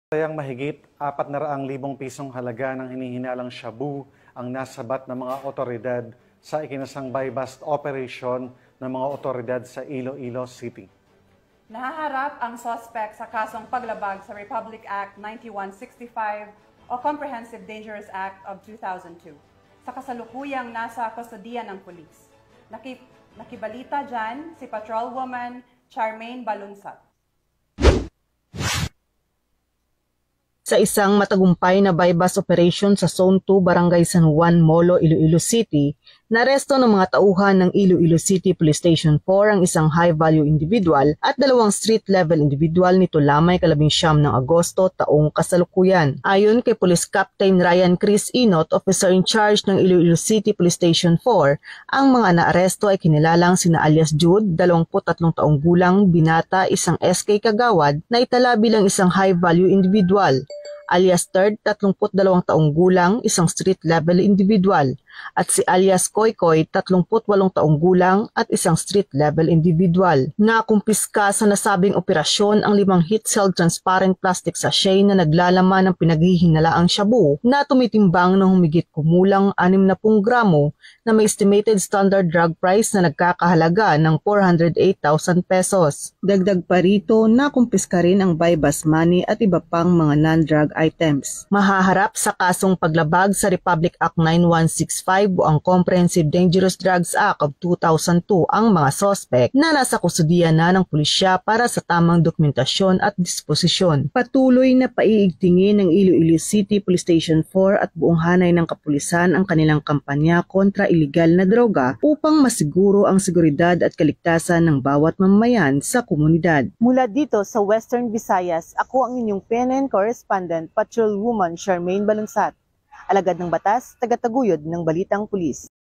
Sayang mahigit 400,000 pisong halaga ng hinihinalang shabu ang nasabat ng mga otoridad sa ikinasang buy-bust operation ng mga otoridad sa Iloilo City. Nahaharap ang suspect sa kasong paglabag sa Republic Act 9165 o Comprehensive Dangerous Act of 2002. Sa kasalukuyang nasa kustodiya ng pulis. Nakibalita dyan si Patrolwoman Charmaine Balunsat. Sa isang matagumpay na buy-bust operation sa Zone 2, Barangay San Juan, Molo, Iloilo City, naresto ng mga tauhan ng Iloilo City Police Station 4 ang isang high-value individual at 2 street-level individual nito lamay 19 ng Agosto taong kasalukuyan. Ayon kay Police Captain Ryan Chris Inot, officer in charge ng Iloilo City Police Station 4, ang mga naaresto ay kinilalang sina alias Jude, 23 taong gulang, binata, isang SK Kagawad na itala bilang isang high-value individual. Alias Third, 32 taong gulang, isang street-level individual, at si alias Koykoy, 38 taong gulang at isang street-level individual. Nakumpiska sa nasabing operasyon ang 5 heat-sealed transparent plastic sachet na naglalaman ng pinaghihinalaang shabu na tumitimbang ng humigit kumulang 60 gramo na may estimated standard drug price na nagkakahalaga ng 408,000 pesos. Dagdag pa rito, nakumpiska rin ang buy-bust money at iba pang mga non-drug items. Mahaharap sa kasong paglabag sa Republic Act 9165 o ang Comprehensive Dangerous Drugs Act of 2002 ang mga sospek na nasa kustudiya na ng pulisya para sa tamang dokumentasyon at disposisyon. Patuloy na paiigtingin ng Iloilo City Police Station 4 at buong hanay ng kapulisan ang kanilang kampanya kontra iligal na droga upang masiguro ang seguridad at kaligtasan ng bawat mamamayan sa komunidad. Mula dito sa Western Visayas, ako ang inyong PNN correspondent, Patrolwoman Charmaine Balunsat. Alagad ng batas, tagataguyod ng Balitang Pulis.